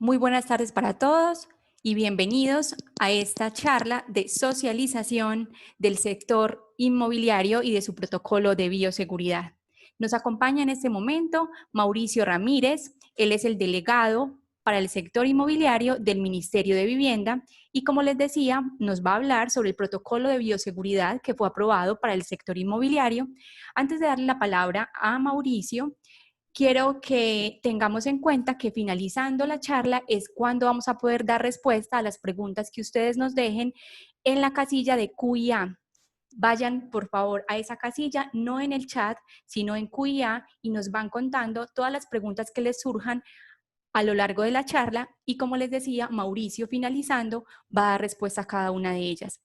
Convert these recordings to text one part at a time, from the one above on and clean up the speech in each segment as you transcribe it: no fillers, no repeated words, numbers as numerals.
Muy buenas tardes para todos y bienvenidos a esta charla de socialización del sector inmobiliario y de su protocolo de bioseguridad. Nos acompaña en este momento Mauricio Ramírez, él es el delegado para el sector inmobiliario del Ministerio de Vivienda y, como les decía, nos va a hablar sobre el protocolo de bioseguridad que fue aprobado para el sector inmobiliario. Antes de darle la palabra a Mauricio, quiero que tengamos en cuenta que finalizando la charla es cuando vamos a poder dar respuesta a las preguntas que ustedes nos dejen en la casilla de Q&A. Vayan, por favor, a esa casilla, no en el chat, sino en Q&A, y nos van contando todas las preguntas que les surjan a lo largo de la charla. Y como les decía, Mauricio, finalizando, va a dar respuesta a cada una de ellas.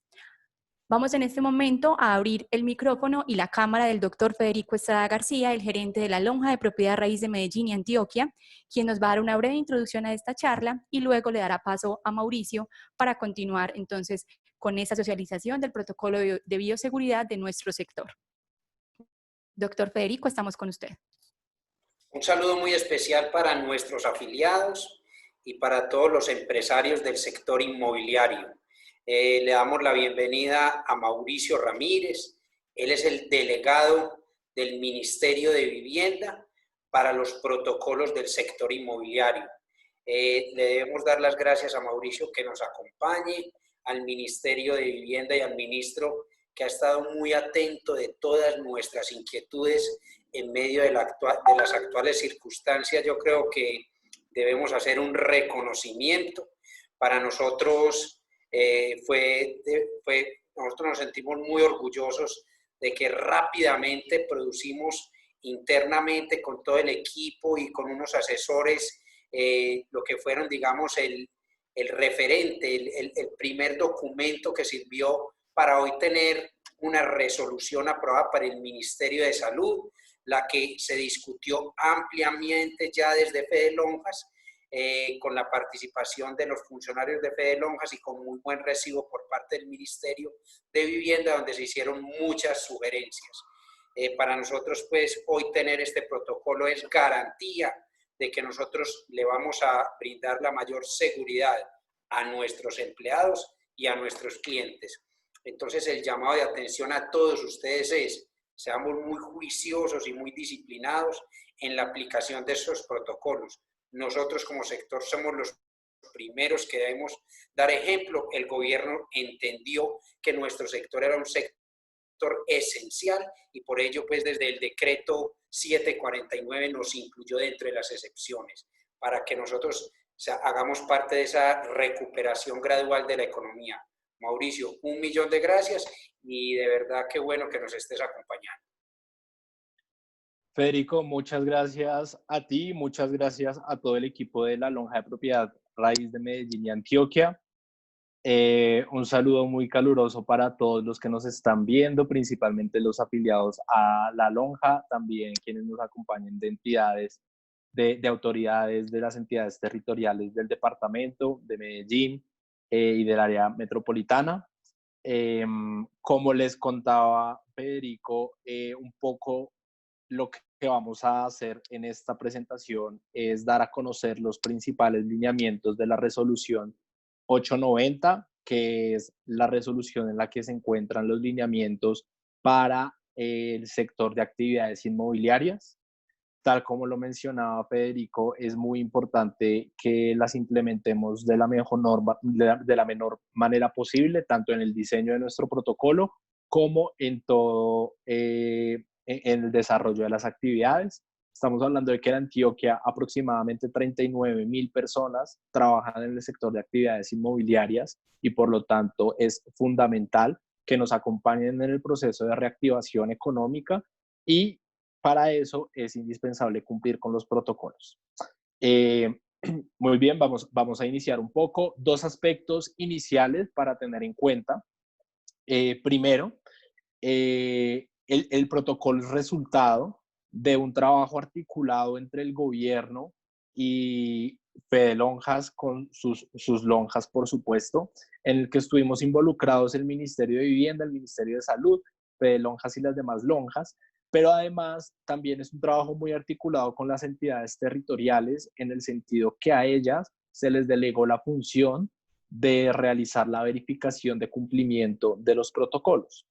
Vamos en este momento a abrir el micrófono y la cámara del doctor Federico Estrada García, el gerente de la Lonja de Propiedad Raíz de Medellín y Antioquia, quien nos va a dar una breve introducción a esta charla y luego le dará paso a Mauricio para continuar entonces con esta socialización del protocolo de bioseguridad de nuestro sector. Doctor Federico, estamos con usted. Un saludo muy especial para nuestros afiliados y para todos los empresarios del sector inmobiliario. Le damos la bienvenida a Mauricio Ramírez. Él es el delegado del Ministerio de Vivienda para los protocolos del sector inmobiliario. Le debemos dar las gracias a Mauricio que nos acompañe, al Ministerio de Vivienda y al ministro que ha estado muy atento de todas nuestras inquietudes en medio de las actuales circunstancias. Yo creo que debemos hacer un reconocimiento. Para nosotros nosotros nos sentimos muy orgullosos de que rápidamente producimos internamente con todo el equipo y con unos asesores lo que fueron, digamos, el referente, el primer documento que sirvió para hoy tener una resolución aprobada para el Ministerio de Salud, la que se discutió ampliamente ya desde Fede Lonjas, con la participación de los funcionarios de Fede Lonjas y con muy buen recibo por parte del Ministerio de Vivienda, donde se hicieron muchas sugerencias. Para nosotros, pues, hoy tener este protocolo es garantía de que nosotros le vamos a brindar la mayor seguridad a nuestros empleados y a nuestros clientes. Entonces, el llamado de atención a todos ustedes es: seamos muy juiciosos y muy disciplinados en la aplicación de estos protocolos. Nosotros como sector somos los primeros que debemos dar ejemplo. El gobierno entendió que nuestro sector era un sector esencial y por ello, pues, desde el decreto 749 nos incluyó dentro de las excepciones para que nosotros hagamos parte de esa recuperación gradual de la economía. Mauricio, 1.000.000 de gracias y de verdad qué bueno que nos estés acompañando. Federico, muchas gracias a ti, muchas gracias a todo el equipo de la Lonja de Propiedad Raíz de Medellín y Antioquia. Un saludo muy caluroso para todos los que nos están viendo, principalmente los afiliados a la Lonja, también quienes nos acompañan de entidades, de autoridades de las entidades territoriales del departamento de Medellín y del área metropolitana. Como les contaba Federico, un poco lo que vamos a hacer en esta presentación es dar a conocer los principales lineamientos de la resolución 890, que es la resolución en la que se encuentran los lineamientos para el sector de actividades inmobiliarias. Tal como lo mencionaba Federico, es muy importante que las implementemos de la menor manera posible, tanto en el diseño de nuestro protocolo como en todo en el desarrollo de las actividades. Estamos hablando de que en Antioquia aproximadamente 39.000 personas trabajan en el sector de actividades inmobiliarias y por lo tanto es fundamental que nos acompañen en el proceso de reactivación económica y para eso es indispensable cumplir con los protocolos. Muy bien, vamos a iniciar un poco. Dos aspectos iniciales para tener en cuenta. Primero, el protocolo es resultado de un trabajo articulado entre el gobierno y Fede Lonjas con sus lonjas, por supuesto, en el que estuvimos involucrados el Ministerio de Vivienda, el Ministerio de Salud, Fede Lonjas y las demás lonjas, pero además también es un trabajo muy articulado con las entidades territoriales en el sentido que a ellas se les delegó la función de realizar la verificación de cumplimiento de los protocolos.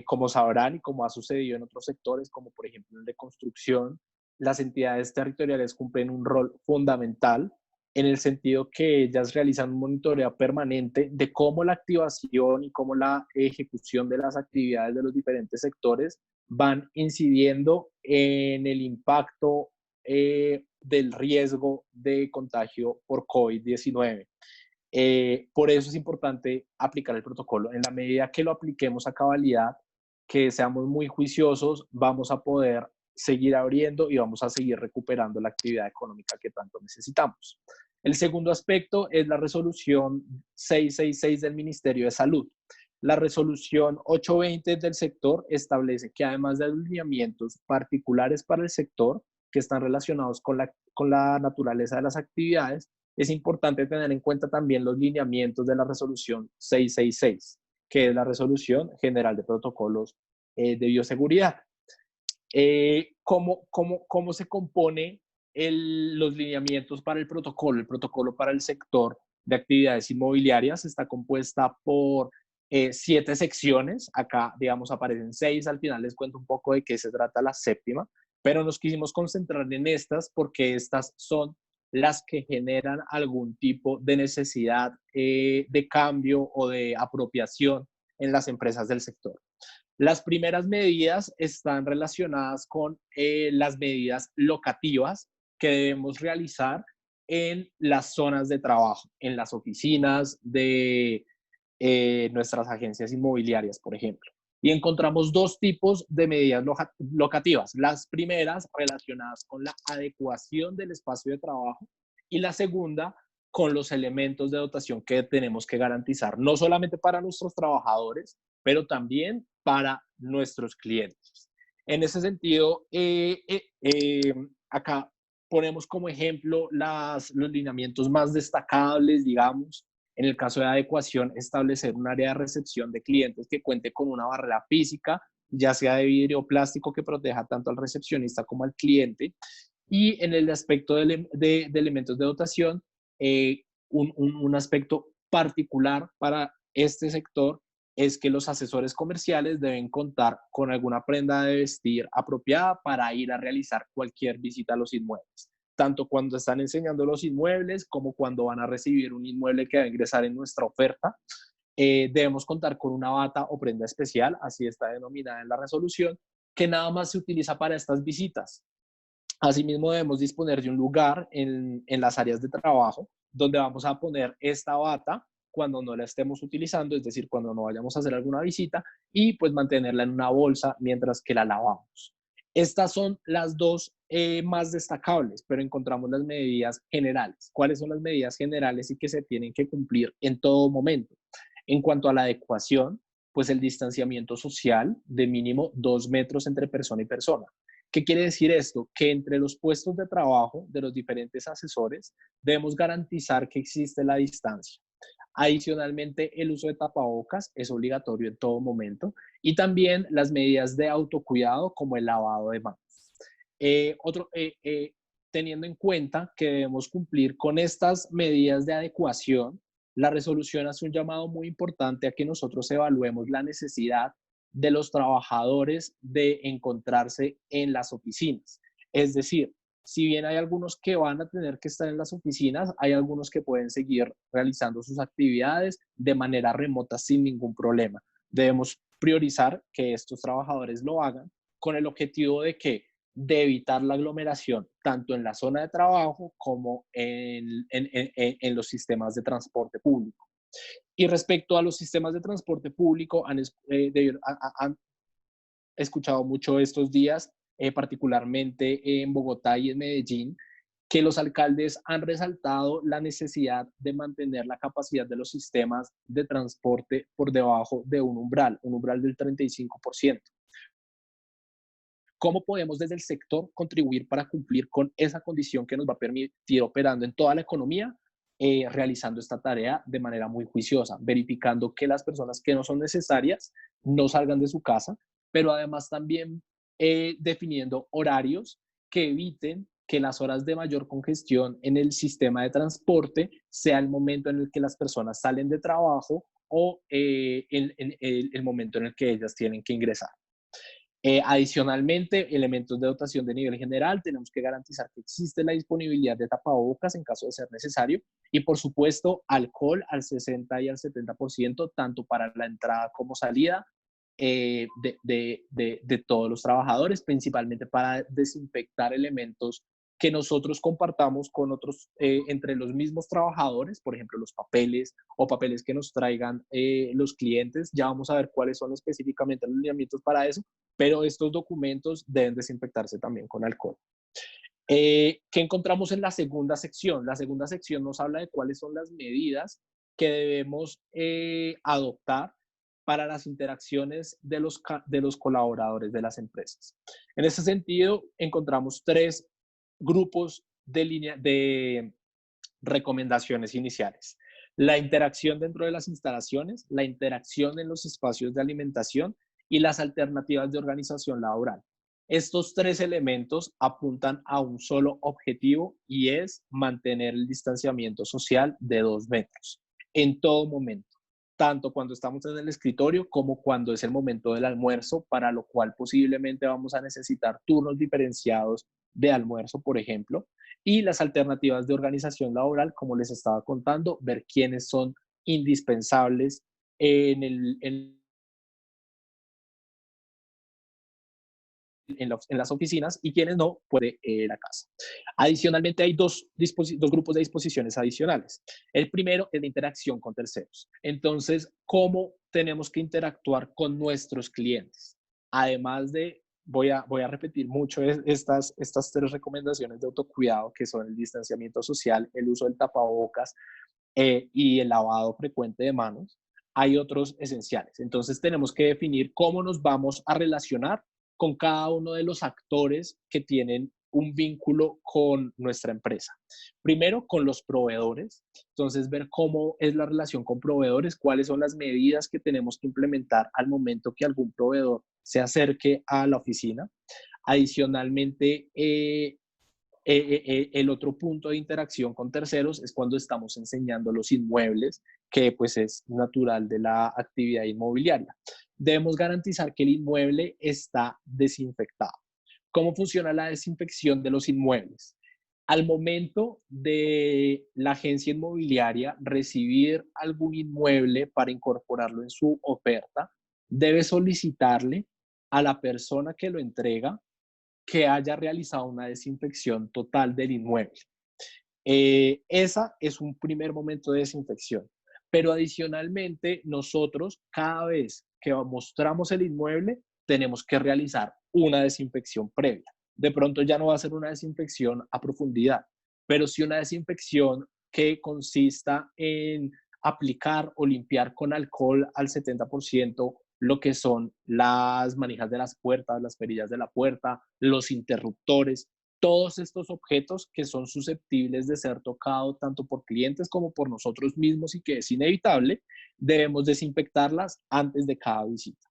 Como sabrán y como ha sucedido en otros sectores, como por ejemplo el de construcción, las entidades territoriales cumplen un rol fundamental en el sentido que ellas realizan un monitoreo permanente de cómo la activación y cómo la ejecución de las actividades de los diferentes sectores van incidiendo en el impacto del riesgo de contagio por COVID-19. Por eso es importante aplicar el protocolo. En la medida que lo apliquemos a cabalidad, que seamos muy juiciosos, vamos a poder seguir abriendo y vamos a seguir recuperando la actividad económica que tanto necesitamos. El segundo aspecto es la resolución 666 del Ministerio de Salud. La resolución 820 del sector establece que además de lineamientos particulares para el sector que están relacionados con la naturaleza de las actividades, es importante tener en cuenta también los lineamientos de la resolución 666, que es la resolución general de protocolos de bioseguridad. ¿Cómo se compone los lineamientos para el protocolo? El protocolo para el sector de actividades inmobiliarias está compuesta por 7 secciones. Acá, digamos, aparecen 6. Al final les cuento un poco de qué se trata la séptima, pero nos quisimos concentrar en estas porque estas son las que generan algún tipo de necesidad de cambio o de apropiación en las empresas del sector. Las primeras medidas están relacionadas con las medidas locativas que debemos realizar en las zonas de trabajo, en las oficinas de nuestras agencias inmobiliarias, por ejemplo. Y encontramos 2 tipos de medidas locativas. Las primeras relacionadas con la adecuación del espacio de trabajo y la segunda con los elementos de dotación que tenemos que garantizar, no solamente para nuestros trabajadores, pero también para nuestros clientes. En ese sentido, acá ponemos como ejemplo los lineamientos más destacables, digamos. En el caso de adecuación, establecer un área de recepción de clientes que cuente con una barrera física, ya sea de vidrio o plástico, que proteja tanto al recepcionista como al cliente. Y en el aspecto de elementos de dotación, un aspecto particular para este sector es que los asesores comerciales deben contar con alguna prenda de vestir apropiada para ir a realizar cualquier visita a los inmuebles, tanto cuando están enseñando los inmuebles como cuando van a recibir un inmueble que va a ingresar en nuestra oferta. Debemos contar con una bata o prenda especial, así está denominada en la resolución, que nada más se utiliza para estas visitas. Asimismo, debemos disponer de un lugar en las áreas de trabajo donde vamos a poner esta bata cuando no la estemos utilizando, es decir, cuando no vayamos a hacer alguna visita, y pues mantenerla en una bolsa mientras que la lavamos. Estas son las 2 más destacables, pero encontramos las medidas generales. ¿Cuáles son las medidas generales y que se tienen que cumplir en todo momento? En cuanto a la adecuación, pues el distanciamiento social de mínimo 2 metros entre persona y persona. ¿Qué quiere decir esto? Que entre los puestos de trabajo de los diferentes asesores debemos garantizar que existe la distancia. Adicionalmente, el uso de tapabocas es obligatorio en todo momento y también las medidas de autocuidado como el lavado de manos. Teniendo en cuenta que debemos cumplir con estas medidas de adecuación, la resolución hace un llamado muy importante a que nosotros evaluemos la necesidad de los trabajadores de encontrarse en las oficinas. Es decir, si bien hay algunos que van a tener que estar en las oficinas, hay algunos que pueden seguir realizando sus actividades de manera remota sin ningún problema. Debemos priorizar que estos trabajadores lo hagan con el objetivo de evitar la aglomeración tanto en la zona de trabajo como en los sistemas de transporte público. Y respecto a los sistemas de transporte público, han escuchado mucho estos días, particularmente en Bogotá y en Medellín, que los alcaldes han resaltado la necesidad de mantener la capacidad de los sistemas de transporte por debajo de un umbral del 35%. ¿Cómo podemos desde el sector contribuir para cumplir con esa condición que nos va a permitir operando en toda la economía? Realizando esta tarea de manera muy juiciosa, verificando que las personas que no son necesarias no salgan de su casa, pero además también definiendo horarios que eviten que las horas de mayor congestión en el sistema de transporte sea el momento en el que las personas salen de trabajo o el momento en el que ellas tienen que ingresar. Adicionalmente, elementos de dotación de nivel general, tenemos que garantizar que existe la disponibilidad de tapabocas en caso de ser necesario y, por supuesto, alcohol al 60 y al 70%, tanto para la entrada como salida de todos los trabajadores, principalmente para desinfectar elementos que nosotros compartamos con otros, entre los mismos trabajadores, por ejemplo, los papeles o papeles que nos traigan los clientes. Ya vamos a ver cuáles son específicamente los lineamientos para eso, pero estos documentos deben desinfectarse también con alcohol. ¿Qué encontramos en la segunda sección? La segunda sección nos habla de cuáles son las medidas que debemos adoptar para las interacciones de los colaboradores de las empresas. En ese sentido, encontramos 3 grupos de recomendaciones iniciales. La interacción dentro de las instalaciones, la interacción en los espacios de alimentación y las alternativas de organización laboral. Estos 3 elementos apuntan a un solo objetivo y es mantener el distanciamiento social de 2 metros en todo momento, tanto cuando estamos en el escritorio como cuando es el momento del almuerzo, para lo cual posiblemente vamos a necesitar turnos diferenciados de almuerzo, por ejemplo, y las alternativas de organización laboral, como les estaba contando, ver quiénes son indispensables en las oficinas y quienes no puede ir a casa. Adicionalmente, hay dos grupos de disposiciones adicionales. El primero es la interacción con terceros. Entonces, ¿cómo tenemos que interactuar con nuestros clientes? Además de, voy a repetir mucho estas 3 recomendaciones de autocuidado, que son el distanciamiento social, el uso del tapabocas y el lavado frecuente de manos. Hay otros esenciales. Entonces, tenemos que definir cómo nos vamos a relacionar con cada uno de los actores que tienen un vínculo con nuestra empresa. Primero, con los proveedores. Entonces, ver cómo es la relación con proveedores, cuáles son las medidas que tenemos que implementar al momento que algún proveedor se acerque a la oficina. Adicionalmente, el otro punto de interacción con terceros es cuando estamos enseñando los inmuebles, que pues es natural de la actividad inmobiliaria. Debemos garantizar que el inmueble está desinfectado. ¿Cómo funciona la desinfección de los inmuebles? Al momento de la agencia inmobiliaria recibir algún inmueble para incorporarlo en su oferta, debe solicitarle a la persona que lo entrega que haya realizado una desinfección total del inmueble. Esa es un primer momento de desinfección. Pero adicionalmente, nosotros cada vez que mostramos el inmueble, tenemos que realizar una desinfección previa. De pronto ya no va a ser una desinfección a profundidad, pero sí una desinfección que consista en aplicar o limpiar con alcohol al 70% lo que son las manijas de las puertas, las perillas de la puerta, los interruptores, todos estos objetos que son susceptibles de ser tocados tanto por clientes como por nosotros mismos y que es inevitable, debemos desinfectarlas antes de cada visita.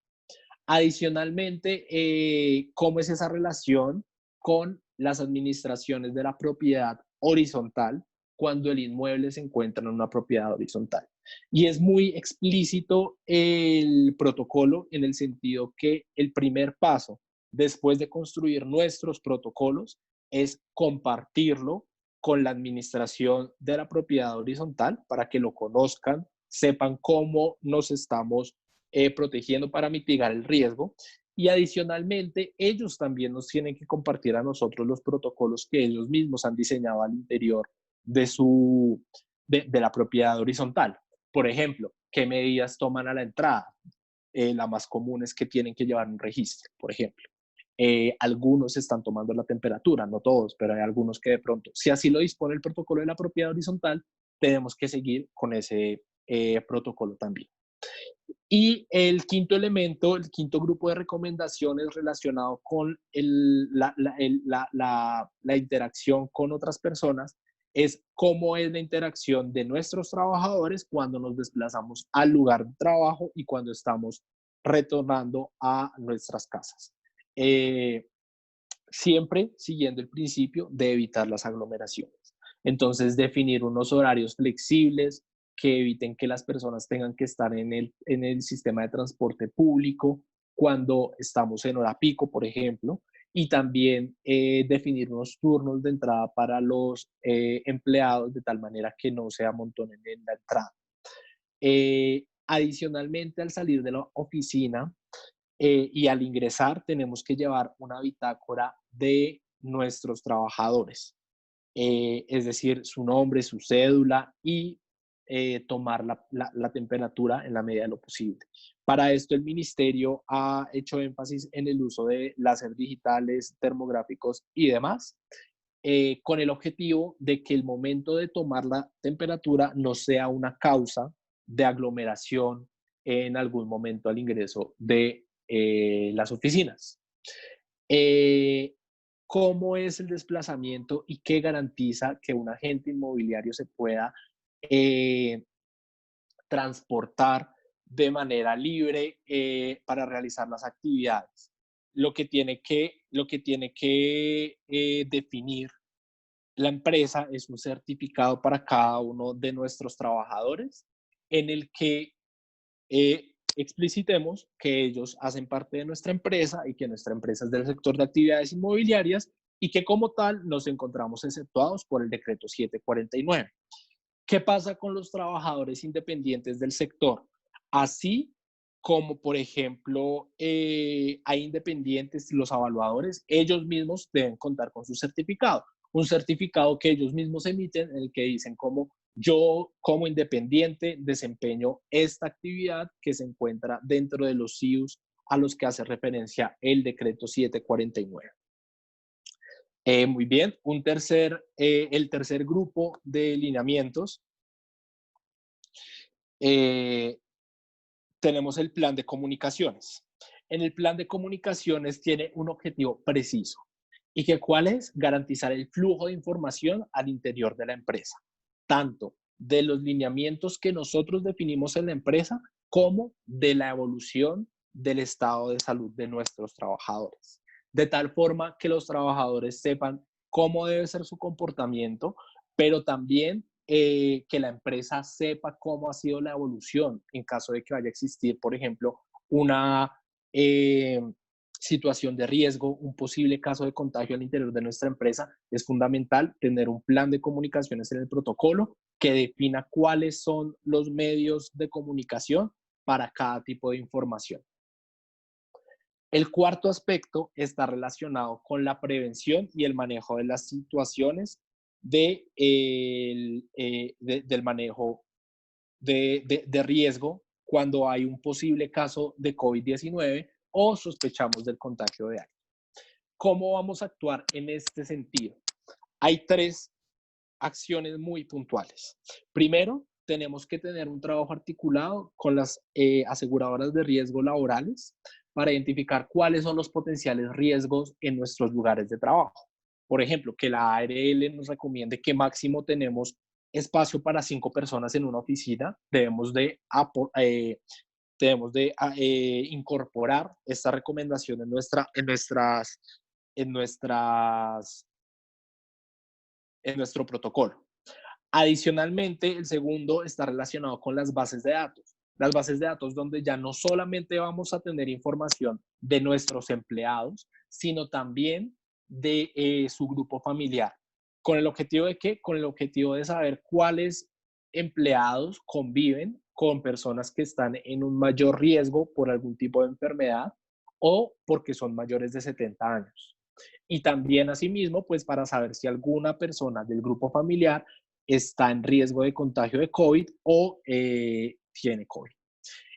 Adicionalmente, ¿cómo es esa relación con las administraciones de la propiedad horizontal cuando el inmueble se encuentra en una propiedad horizontal? Y es muy explícito el protocolo en el sentido que el primer paso después de construir nuestros protocolos es compartirlo con la administración de la propiedad horizontal para que lo conozcan, sepan cómo nos estamos protegiendo para mitigar el riesgo. Y adicionalmente, ellos también nos tienen que compartir a nosotros los protocolos que ellos mismos han diseñado al interior de la propiedad horizontal. Por ejemplo, ¿qué medidas toman a la entrada? La más común es que tienen que llevar un registro, por ejemplo. Algunos están tomando la temperatura, no todos, pero hay algunos que de pronto, si así lo dispone el protocolo de la propiedad horizontal, tenemos que seguir con ese protocolo también. Y el quinto elemento, el quinto grupo de recomendaciones relacionado con la interacción con otras personas es cómo es la interacción de nuestros trabajadores cuando nos desplazamos al lugar de trabajo y cuando estamos retornando a nuestras casas. siempre siguiendo el principio de evitar las aglomeraciones. Entonces, definir unos horarios flexibles que eviten que las personas tengan que estar en el sistema de transporte público cuando estamos en hora pico, por ejemplo, y también definir unos turnos de entrada para los empleados de tal manera que no se amontonen en la entrada. Adicionalmente, al salir de la oficina y al ingresar, tenemos que llevar una bitácora de nuestros trabajadores, es decir, su nombre, su cédula y tomar la temperatura en la medida de lo posible. Para esto, el ministerio ha hecho énfasis en el uso de láser digitales, termográficos y demás, con el objetivo de que el momento de tomar la temperatura no sea una causa de aglomeración en algún momento al ingreso de las oficinas. ¿Cómo es el desplazamiento y qué garantiza que un agente inmobiliario se pueda eh, transportar de manera libre para realizar las actividades? Lo que tiene que definir la empresa es un certificado para cada uno de nuestros trabajadores en el que explicitemos que ellos hacen parte de nuestra empresa y que nuestra empresa es del sector de actividades inmobiliarias y que como tal nos encontramos exceptuados por el decreto 749. ¿Qué pasa con los trabajadores independientes del sector? Así como, por ejemplo, hay independientes, los evaluadores, ellos mismos deben contar con su certificado. Un certificado que ellos mismos emiten en el que dicen como yo como independiente desempeño esta actividad que se encuentra dentro de los CIUs a los que hace referencia el decreto 749. Muy bien, el tercer grupo de lineamientos, tenemos el plan de comunicaciones. En el plan de comunicaciones tiene un objetivo preciso. ¿Y que cuál es? Garantizar el flujo de información al interior de la empresa, tanto de los lineamientos que nosotros definimos en la empresa como de la evolución del estado de salud de nuestros trabajadores. De tal forma que los trabajadores sepan cómo debe ser su comportamiento, pero también que la empresa sepa cómo ha sido la evolución en caso de que vaya a existir, por ejemplo, una situación de riesgo, un posible caso de contagio al interior de nuestra empresa. Es fundamental tener un plan de comunicaciones en el protocolo que defina cuáles son los medios de comunicación para cada tipo de información. El cuarto aspecto está relacionado con la prevención y el manejo de las situaciones del manejo de riesgo cuando hay un posible caso de COVID-19 o sospechamos del contagio de alguien. ¿Cómo vamos a actuar en este sentido? Hay 3 acciones muy puntuales. Primero, tenemos que tener un trabajo articulado con las aseguradoras de riesgo laborales para identificar cuáles son los potenciales riesgos en nuestros lugares de trabajo. Por ejemplo, que la ARL nos recomiende que máximo tenemos espacio para 5 personas en una oficina, debemos de incorporar esta recomendación en nuestro protocolo. Adicionalmente, el segundo está relacionado con las bases de datos. Las bases de datos donde ya no solamente vamos a tener información de nuestros empleados, sino también de su grupo familiar. ¿Con el objetivo de qué? Con el objetivo de saber cuáles empleados conviven con personas que están en un mayor riesgo por algún tipo de enfermedad o porque son mayores de 70 años. Y también, asimismo, pues para saber si alguna persona del grupo familiar está en riesgo de contagio de COVID o tiene COVID.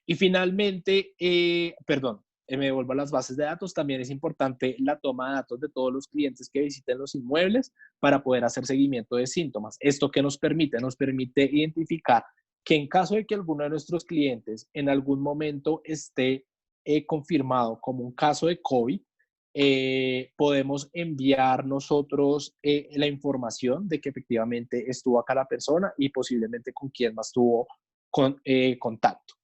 Y finalmente, me devuelvo a las bases de datos, también es importante la toma de datos de todos los clientes que visiten los inmuebles para poder hacer seguimiento de síntomas. ¿Esto qué nos permite? Nos permite identificar que en caso de que alguno de nuestros clientes en algún momento esté confirmado como un caso de COVID, podemos enviar nosotros la información de que efectivamente estuvo acá la persona y posiblemente con quién más tuvo contacto.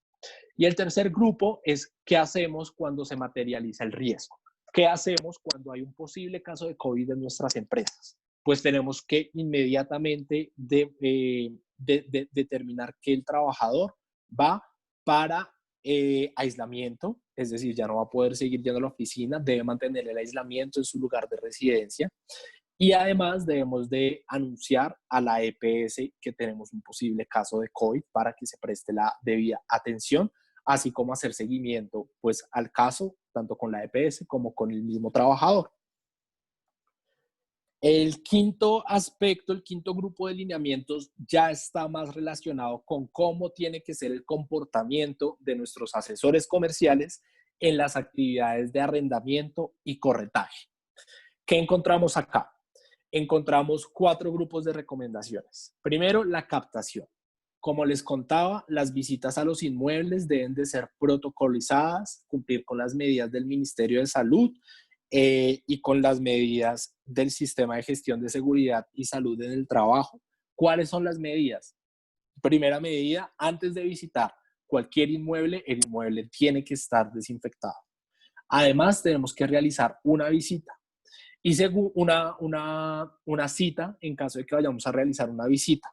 Y el tercer grupo es qué hacemos cuando se materializa el riesgo. ¿Qué hacemos cuando hay un posible caso de COVID en nuestras empresas? Pues tenemos que inmediatamente determinar que el trabajador va para aislamiento, es decir, ya no va a poder seguir yendo a la oficina, debe mantener el aislamiento en su lugar de residencia y además debemos de anunciar a la EPS que tenemos un posible caso de COVID para que se preste la debida atención, así como hacer seguimiento pues, al caso, tanto con la EPS como con el mismo trabajador. El quinto aspecto, el quinto grupo de lineamientos ya está más relacionado con cómo tiene que ser el comportamiento de nuestros asesores comerciales en las actividades de arrendamiento y corretaje. ¿Qué encontramos acá? Encontramos 4 grupos de recomendaciones. Primero, la captación. Como les contaba, las visitas a los inmuebles deben de ser protocolizadas, cumplir con las medidas del Ministerio de Salud y con las medidas del Sistema de Gestión de Seguridad y Salud en el Trabajo. ¿Cuáles son las medidas? Primera medida, antes de visitar cualquier inmueble, el inmueble tiene que estar desinfectado. Además, tenemos que realizar una visita y según una cita en caso de que vayamos a realizar una visita.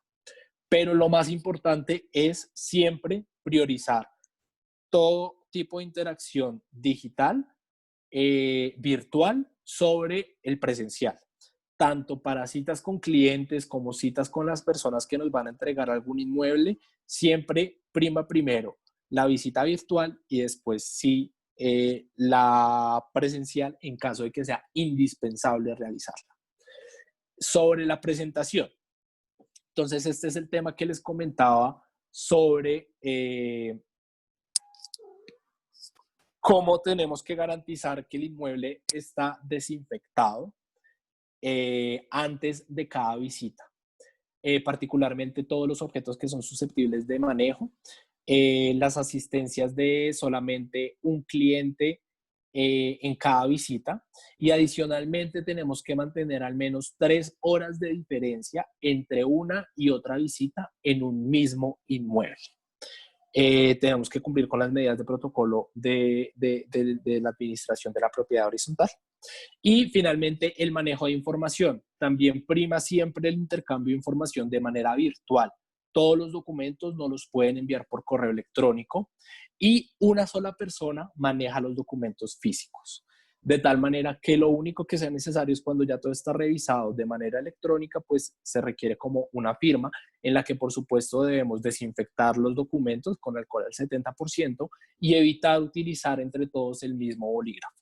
Pero lo más importante es siempre priorizar todo tipo de interacción digital, virtual, sobre el presencial, tanto para citas con clientes como citas con las personas que nos van a entregar algún inmueble. Siempre prima primero la visita virtual y después sí la presencial en caso de que sea indispensable realizarla. Sobre la presentación. Entonces, este es el tema que les comentaba sobre cómo tenemos que garantizar que el inmueble está desinfectado antes de cada visita. Particularmente todos los objetos que son susceptibles de manejo, las asistencias de solamente un cliente en cada visita y adicionalmente tenemos que mantener al menos 3 horas de diferencia entre una y otra visita en un mismo inmueble. Tenemos que cumplir con las medidas de protocolo de la administración de la propiedad horizontal. Y finalmente, el manejo de información. También prima siempre el intercambio de información de manera virtual. Todos los documentos no los pueden enviar por correo electrónico y una sola persona maneja los documentos físicos. De tal manera que lo único que sea necesario es cuando ya todo está revisado de manera electrónica, pues se requiere como una firma en la que por supuesto debemos desinfectar los documentos con alcohol al 70% y evitar utilizar entre todos el mismo bolígrafo.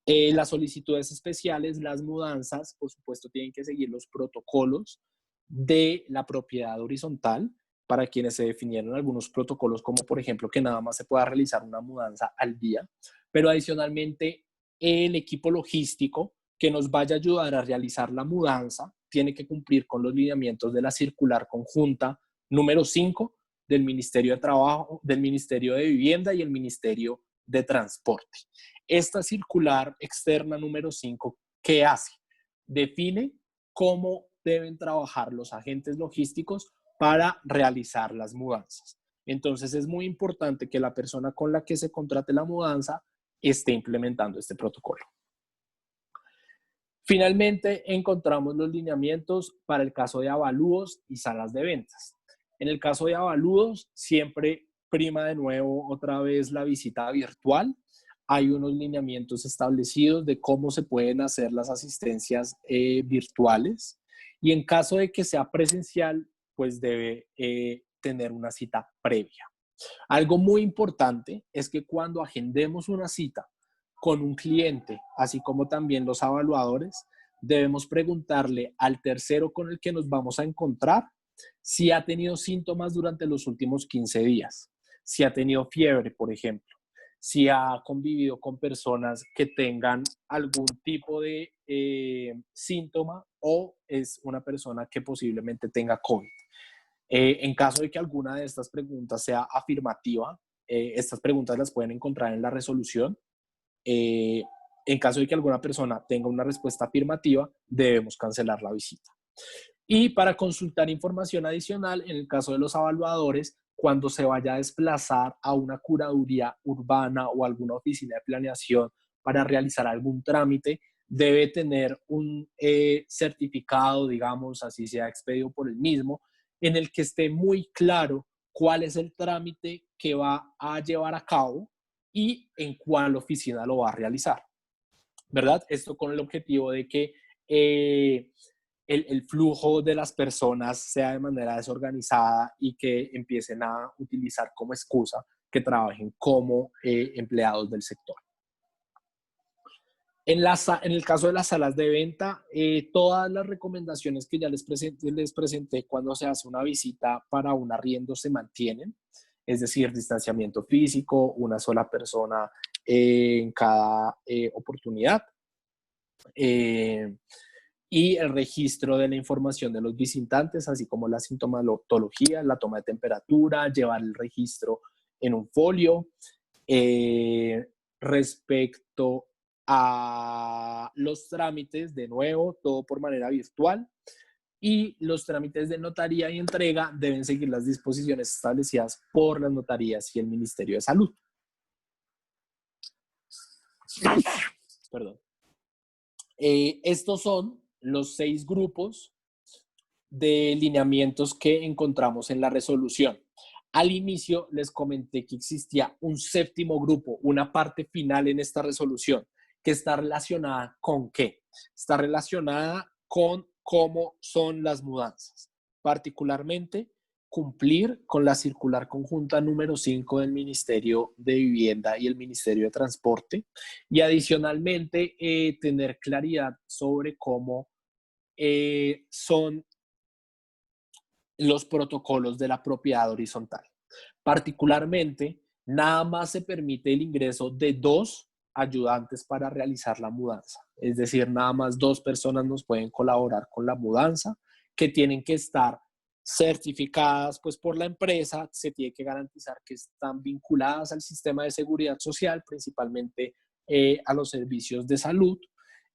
Las solicitudes especiales, las mudanzas, por supuesto tienen que seguir los protocolos de la propiedad horizontal, para quienes se definieron algunos protocolos, como por ejemplo que nada más se pueda realizar una mudanza al día, pero adicionalmente el equipo logístico que nos vaya a ayudar a realizar la mudanza tiene que cumplir con los lineamientos de la circular conjunta número 5 del Ministerio de Trabajo, del Ministerio de Vivienda y el Ministerio de Transporte. Esta circular externa número 5, ¿qué hace? Define cómo deben trabajar los agentes logísticos para realizar las mudanzas. Entonces es muy importante que la persona con la que se contrate la mudanza esté implementando este protocolo. Finalmente, encontramos los lineamientos para el caso de avalúos y salas de ventas. En el caso de avalúos, siempre prima de nuevo otra vez la visita virtual. Hay unos lineamientos establecidos de cómo se pueden hacer las asistencias virtuales. Y en caso de que sea presencial, pues debe tener una cita previa. Algo muy importante es que cuando agendemos una cita con un cliente, así como también los evaluadores, debemos preguntarle al tercero con el que nos vamos a encontrar si ha tenido síntomas durante los últimos 15 días, si ha tenido fiebre, por ejemplo, si ha convivido con personas que tengan algún tipo de síntoma o es una persona que posiblemente tenga COVID. En caso de que alguna de estas preguntas sea afirmativa, estas preguntas las pueden encontrar en la resolución. En caso de que alguna persona tenga una respuesta afirmativa, debemos cancelar la visita. Y para consultar información adicional, en el caso de los evaluadores, cuando se vaya a desplazar a una curaduría urbana o alguna oficina de planeación para realizar algún trámite debe tener un certificado, digamos, así sea expedido por el mismo, en el que esté muy claro cuál es el trámite que va a llevar a cabo y en cuál oficina lo va a realizar, ¿verdad? Esto con el objetivo de que el flujo de las personas sea de manera desorganizada y que empiecen a utilizar como excusa que trabajen como empleados del sector. En el caso de las salas de venta, todas las recomendaciones que ya les presenté cuando se hace una visita para un arriendo se mantienen, es decir, distanciamiento físico, una sola persona en cada oportunidad, y el registro de la información de los visitantes, así como la sintomatología, la toma de temperatura, llevar el registro en un folio. Respecto a los trámites, de nuevo, todo por manera virtual, y los trámites de notaría y entrega deben seguir las disposiciones establecidas por las notarías y el Ministerio de Salud. Perdón. Estos son los 6 grupos de lineamientos que encontramos en la resolución. Al inicio les comenté que existía un 7º grupo, una parte final en esta resolución, que está relacionada ¿con qué? Está relacionada con cómo son las mudanzas, particularmente cumplir con la circular conjunta número 5 del Ministerio de Vivienda y el Ministerio de Transporte, y adicionalmente tener claridad sobre cómo son los protocolos de la propiedad horizontal. Particularmente, nada más se permite el ingreso de 2 ayudantes para realizar la mudanza. Es decir, nada más 2 personas nos pueden colaborar con la mudanza, que tienen que estar certificadas pues, por la empresa. Se tiene que garantizar que están vinculadas al sistema de seguridad social, principalmente a los servicios de salud,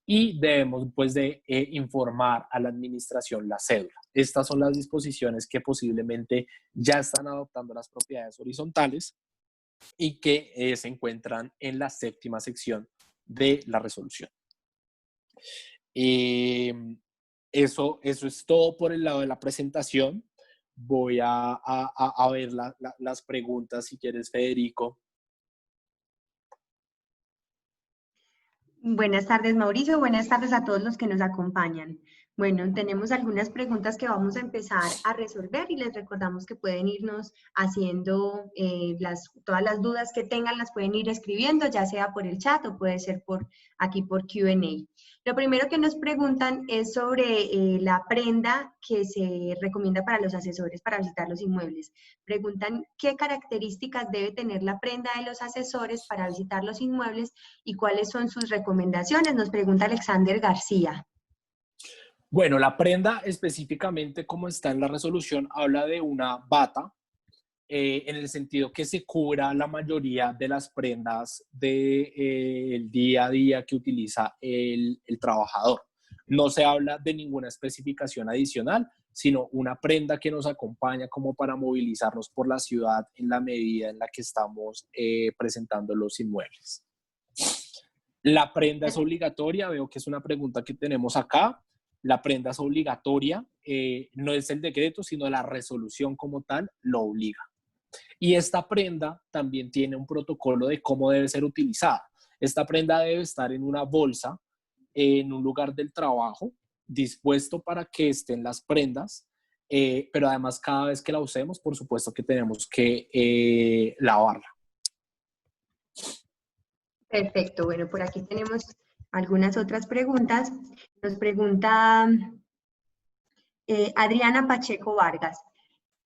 y debemos pues de informar a la administración la cédula. Estas son las disposiciones que posiblemente ya están adoptando las propiedades horizontales y que se encuentran en la 7ª sección de la resolución. Eso es todo por el lado de la presentación. Voy a ver las preguntas si quieres, Federico. Buenas tardes, Mauricio. Buenas tardes a todos los que nos acompañan. Bueno, tenemos algunas preguntas que vamos a empezar a resolver y les recordamos que pueden irnos haciendo todas las dudas que tengan, las pueden ir escribiendo, ya sea por el chat o puede ser aquí por Q&A. Lo primero que nos preguntan es sobre la prenda que se recomienda para los asesores para visitar los inmuebles. Preguntan qué características debe tener la prenda de los asesores para visitar los inmuebles y cuáles son sus recomendaciones. Nos pregunta Alexander García. Bueno, la prenda específicamente, como está en la resolución, habla de una bata, en el sentido que se cubra la mayoría de las prendas del día a día que utiliza el trabajador. No se habla de ninguna especificación adicional, sino una prenda que nos acompaña como para movilizarnos por la ciudad en la medida en la que estamos presentando los inmuebles. La prenda es obligatoria, veo que es una pregunta que tenemos acá. La prenda es obligatoria, no es el decreto, sino la resolución como tal lo obliga. Y esta prenda también tiene un protocolo de cómo debe ser utilizada. Esta prenda debe estar en una bolsa, en un lugar del trabajo, dispuesto para que estén las prendas, pero además cada vez que la usemos, por supuesto que tenemos que lavarla. Perfecto, bueno, por aquí tenemos algunas otras preguntas. Nos pregunta Adriana Pacheco Vargas.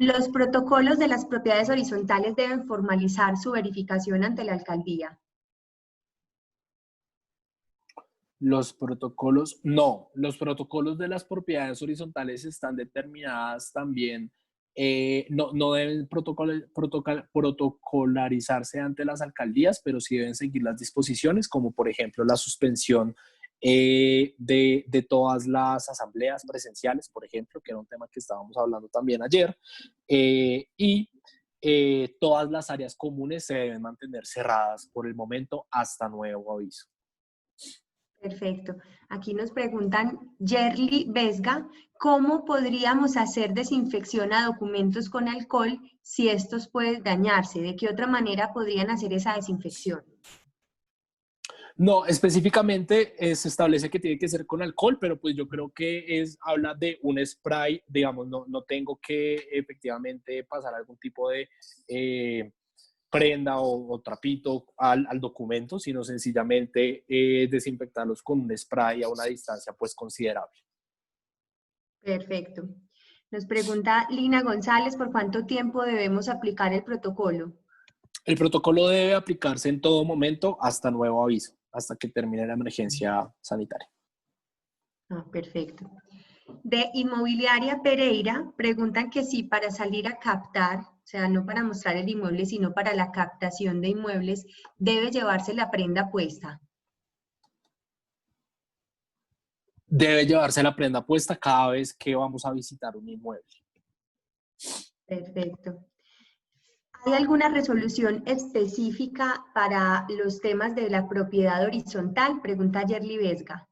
¿Los protocolos de las propiedades horizontales deben formalizar su verificación ante la alcaldía? Los protocolos, no. Los protocolos de las propiedades horizontales están determinadas también, no deben protocolarizarse ante las alcaldías, pero sí deben seguir las disposiciones, como por ejemplo la suspensión de todas las asambleas presenciales, por ejemplo, que era un tema que estábamos hablando también ayer, y todas las áreas comunes se deben mantener cerradas por el momento hasta nuevo aviso. Perfecto. Aquí nos preguntan, Yerly Vesga, ¿cómo podríamos hacer desinfección a documentos con alcohol si estos pueden dañarse? ¿De qué otra manera podrían hacer esa desinfección? No, específicamente se establece que tiene que ser con alcohol, pero pues yo creo que habla de un spray, digamos, no tengo que efectivamente pasar algún tipo de prenda o trapito al documento, sino sencillamente desinfectarlos con un spray a una distancia pues considerable. Perfecto. Nos pregunta Lina González, ¿por cuánto tiempo debemos aplicar el protocolo? El protocolo debe aplicarse en todo momento hasta nuevo aviso, hasta que termine la emergencia sanitaria. Perfecto. De Inmobiliaria Pereira, preguntan que si para salir a captar, o sea, no para mostrar el inmueble, sino para la captación de inmuebles, debe llevarse la prenda puesta. Debe llevarse la prenda puesta cada vez que vamos a visitar un inmueble. Perfecto. ¿Hay alguna resolución específica para los temas de la propiedad horizontal? Pregunta Yerly Vesga.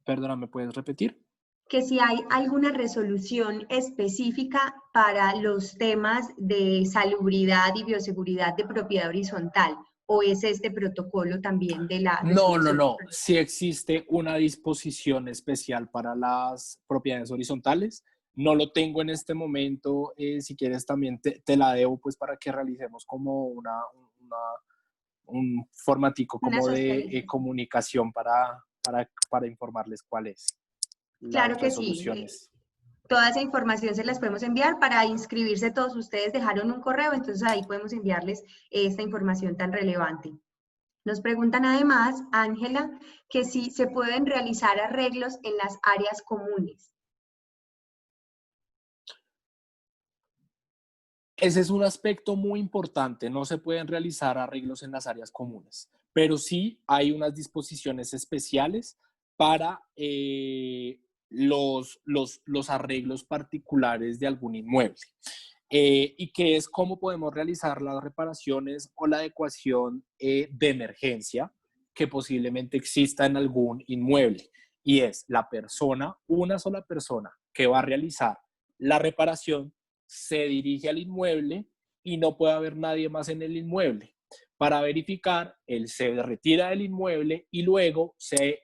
Perdona, ¿me puedes repetir? Que si hay alguna resolución específica para los temas de salubridad y bioseguridad de propiedad horizontal, o es este protocolo también de la resolución. No. Sí existe una disposición especial para las propiedades horizontales. No lo tengo en este momento. Si quieres también te la debo pues para que realicemos como un formatico como de comunicación para informarles cuál es. Claro Las que sí. resoluciones. Toda esa información se las podemos enviar. Para inscribirse todos ustedes dejaron un correo, entonces ahí podemos enviarles esta información tan relevante. Nos preguntan además, Ángela, que si se pueden realizar arreglos en las áreas comunes. Ese es un aspecto muy importante. No se pueden realizar arreglos en las áreas comunes, pero sí hay unas disposiciones especiales para los arreglos particulares de algún inmueble. Y que es cómo podemos realizar las reparaciones o la adecuación de emergencia que posiblemente exista en algún inmueble. Y es la persona, una sola persona que va a realizar la reparación, se dirige al inmueble y no puede haber nadie más en el inmueble. Para verificar, él se retira del inmueble y luego se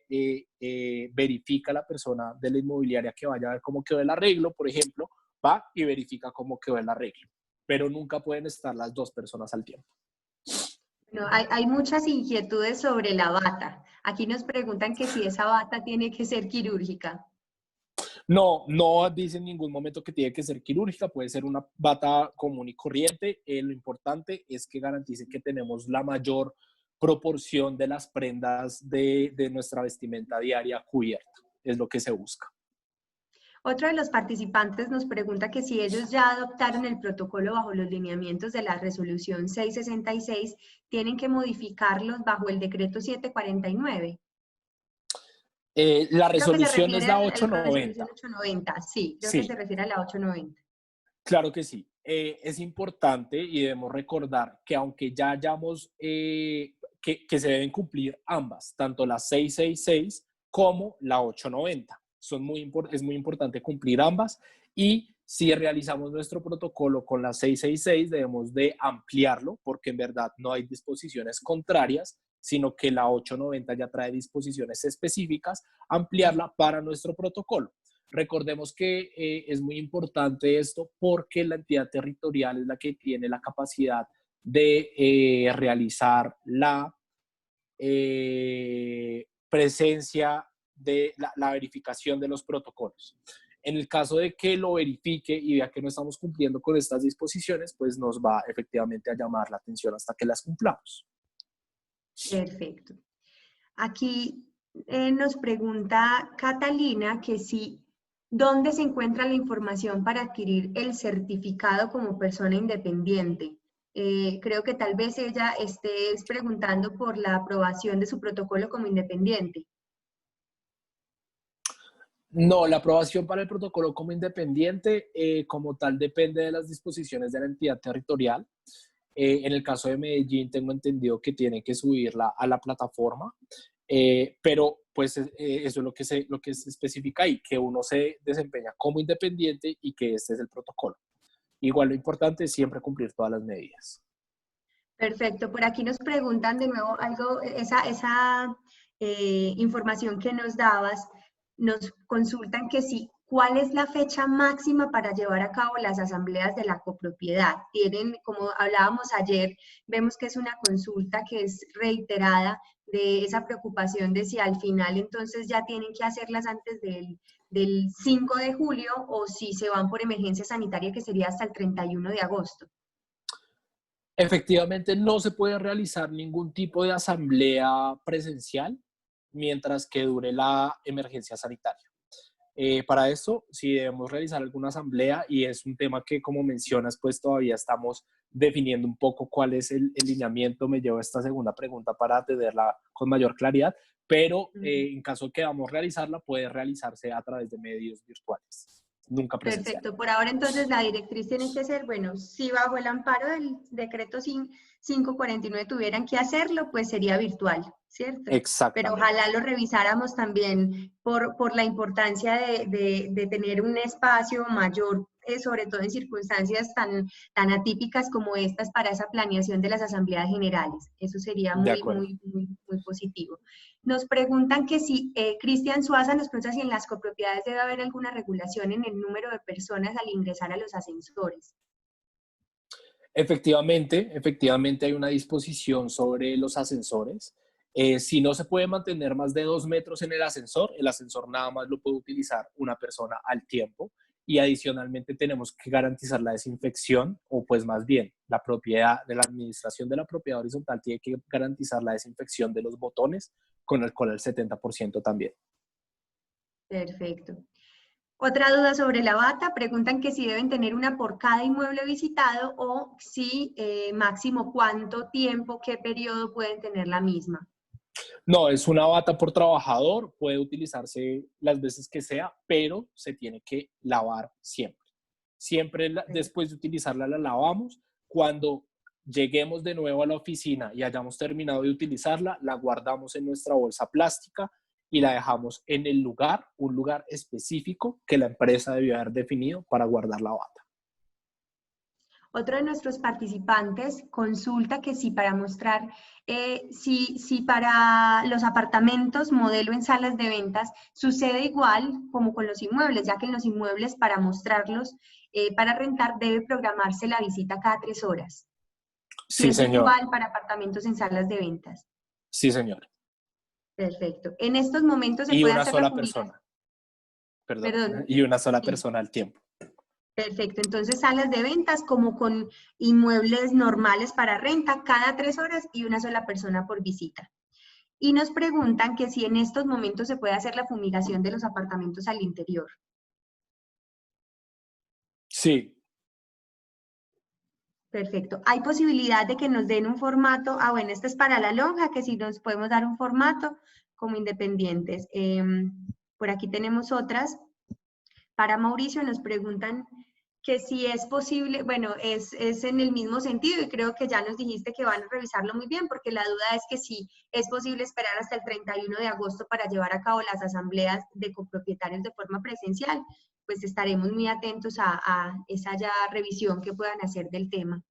verifica la persona de la inmobiliaria que vaya a ver cómo quedó el arreglo, por ejemplo, va y verifica cómo quedó el arreglo. Pero nunca pueden estar las dos personas al tiempo. No, hay muchas inquietudes sobre la bata. Aquí nos preguntan que si esa bata tiene que ser quirúrgica. No dice en ningún momento que tiene que ser quirúrgica, puede ser una bata común y corriente. Lo importante es que garantice que tenemos la mayor proporción de las prendas de nuestra vestimenta diaria cubierta. Es lo que se busca. Otro de los participantes nos pregunta que si ellos ya adoptaron el protocolo bajo los lineamientos de la resolución 666, ¿tienen que modificarlos bajo el decreto 749? La resolución es la a la 890. 890, sí, creo que Sí, se refiere a la 890. claro que sí. Es importante y debemos recordar que aunque ya hayamos, que se deben cumplir ambas, tanto la 666 como la 890. Es muy importante cumplir ambas y si realizamos nuestro protocolo con la 666 debemos de ampliarlo porque en verdad no hay disposiciones contrarias, sino que la 890 ya trae disposiciones específicas, ampliarla para nuestro protocolo. Recordemos que es muy importante esto porque la entidad territorial es la que tiene la capacidad de realizar la presencia de la verificación de los protocolos. En el caso de que lo verifique y vea que no estamos cumpliendo con estas disposiciones, pues nos va efectivamente a llamar la atención hasta que las cumplamos. Perfecto. Aquí nos pregunta Catalina que si, ¿dónde se encuentra la información para adquirir el certificado como persona independiente? Creo que tal vez ella esté preguntando por la aprobación de su protocolo como independiente. No, la aprobación para el protocolo como independiente, como tal, depende de las disposiciones de la entidad territorial. En el caso de Medellín tengo entendido que tienen que subirla a la plataforma, pero pues eso es lo que se especifica ahí, que uno se desempeña como independiente y que este es el protocolo. Igual lo importante es siempre cumplir todas las medidas. Perfecto. Por aquí nos preguntan de nuevo algo, esa información que nos dabas, nos consultan que sí, ¿cuál es la fecha máxima para llevar a cabo las asambleas de la copropiedad? Tienen, como hablábamos ayer, vemos que es una consulta que es reiterada de esa preocupación de si al final entonces ya tienen que hacerlas antes del 5 de julio o si se van por emergencia sanitaria que sería hasta el 31 de agosto. Efectivamente, no se puede realizar ningún tipo de asamblea presencial mientras que dure la emergencia sanitaria. Para eso, si debemos realizar alguna asamblea, y es un tema que, como mencionas, pues todavía estamos definiendo un poco cuál es el lineamiento, me llevo a esta segunda pregunta para tenerla con mayor claridad, pero en caso de que vamos a realizarla, puede realizarse a través de medios virtuales, nunca presencial. Perfecto. Por ahora entonces la directriz tiene que ser, bueno, si bajo el amparo del decreto 549 tuvieran que hacerlo, pues sería virtual, ¿cierto? Pero Exactamente. ojalá lo revisáramos también por la importancia de tener un espacio mayor, sobre todo en circunstancias tan atípicas como estas para esa planeación de las asambleas generales. Eso sería De muy, acuerdo. muy, muy, muy positivo. Nos preguntan que si, Cristian Suaza nos pregunta si en las copropiedades debe haber alguna regulación en el número de personas al ingresar a los ascensores. Efectivamente hay una disposición sobre los ascensores. Si no se puede mantener más de 2 metros en el ascensor nada más lo puede utilizar una persona al tiempo, y adicionalmente tenemos que garantizar la desinfección, o pues más bien la administración de la propiedad horizontal tiene que garantizar la desinfección de los botones con alcohol al 70% también. Perfecto. Otra duda sobre la bata, preguntan que si deben tener una por cada inmueble visitado o si máximo cuánto tiempo, qué periodo pueden tener la misma. No, es una bata por trabajador, puede utilizarse las veces que sea, pero se tiene que lavar siempre. Siempre después de utilizarla la lavamos. Cuando lleguemos de nuevo a la oficina y hayamos terminado de utilizarla, la guardamos en nuestra bolsa plástica y la dejamos en un lugar específico que la empresa debió haber definido para guardar la bata. Otro de nuestros participantes consulta que si para mostrar, si para los apartamentos modelo en salas de ventas sucede igual como con los inmuebles, ya que en los inmuebles para mostrarlos, para rentar debe programarse la visita cada 3 horas. Si Sí, es señor. igual para apartamentos en salas de ventas. Sí, señor. Perfecto. En estos momentos se Y puede una hacer la sola publicación. persona. Perdón. Perdón. Y una sola Sí. persona al tiempo. Perfecto, entonces salas de ventas como con inmuebles normales para renta cada 3 horas y una sola persona por visita. Y nos preguntan que si en estos momentos se puede hacer la fumigación de los apartamentos al interior. Sí. Perfecto. ¿Hay posibilidad de que nos den un formato? Ah, bueno, este es para la lonja, que si nos podemos dar un formato como independientes. Por aquí tenemos otras. Para Mauricio nos preguntan que si es posible, bueno, es en el mismo sentido y creo que ya nos dijiste que van a revisarlo muy bien porque la duda es que si es posible esperar hasta el 31 de agosto para llevar a cabo las asambleas de copropietarios de forma presencial, pues estaremos muy atentos a esa ya revisión que puedan hacer del tema,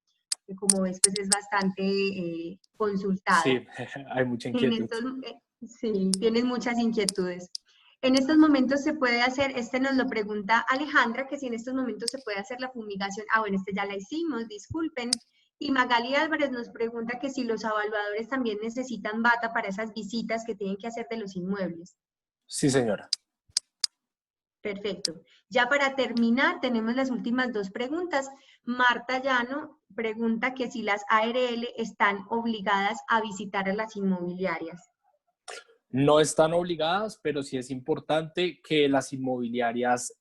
que como ves pues es bastante consultado. Sí, hay mucha En inquietud. estos, sí, tienes muchas inquietudes. En estos momentos se puede hacer, nos lo pregunta Alejandra, que si en estos momentos se puede hacer la fumigación. Ah, bueno, ya la hicimos, disculpen. Y Magali Álvarez nos pregunta que si los evaluadores también necesitan bata para esas visitas que tienen que hacer de los inmuebles. Sí, señora. Perfecto. Ya para terminar, tenemos las últimas 2 preguntas. Marta Llano pregunta que si las ARL están obligadas a visitar a las inmobiliarias. No están obligadas, pero sí es importante que las inmobiliarias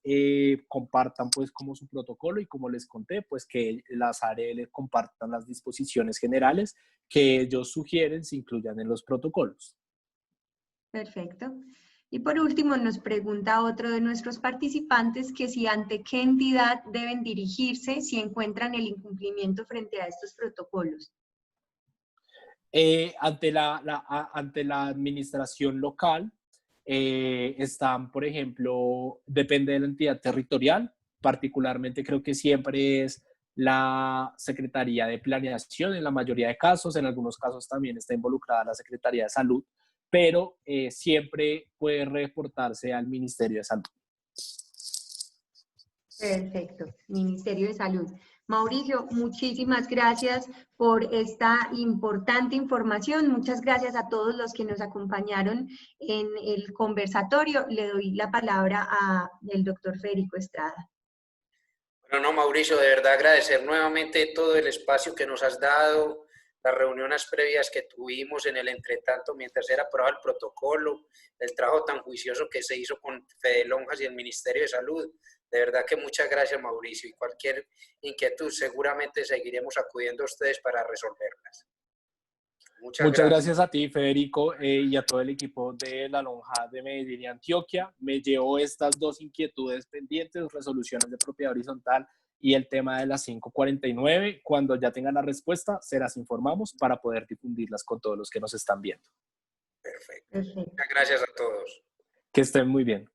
compartan pues como su protocolo, y como les conté, pues que las ARL compartan las disposiciones generales que ellos sugieren se incluyan en los protocolos. Perfecto. Y por último, nos pregunta otro de nuestros participantes que si ante qué entidad deben dirigirse si encuentran el incumplimiento frente a estos protocolos. Ante la administración local, están, por ejemplo, depende de la entidad territorial, particularmente creo que siempre es la Secretaría de Planeación en la mayoría de casos, en algunos casos también está involucrada la Secretaría de Salud, pero siempre puede reportarse al Ministerio de Salud. Perfecto, Ministerio de Salud. Mauricio, muchísimas gracias por esta importante información. Muchas gracias a todos los que nos acompañaron en el conversatorio. Le doy la palabra al doctor Federico Estrada. Bueno, no, Mauricio, de verdad agradecer nuevamente todo el espacio que nos has dado, las reuniones previas que tuvimos en el entretanto mientras era aprobado el protocolo, el trabajo tan juicioso que se hizo con Fede Lonjas y el Ministerio de Salud. De verdad que muchas gracias, Mauricio, y cualquier inquietud seguramente seguiremos acudiendo a ustedes para resolverlas. Muchas gracias a ti, Federico, y a todo el equipo de la Lonja de Medellín y Antioquia. Me llevo estas dos inquietudes pendientes, resoluciones de propiedad horizontal y el tema de las 549. Cuando ya tengan la respuesta, se las informamos para poder difundirlas con todos los que nos están viendo. Perfecto. Muchas gracias a todos. Que estén muy bien.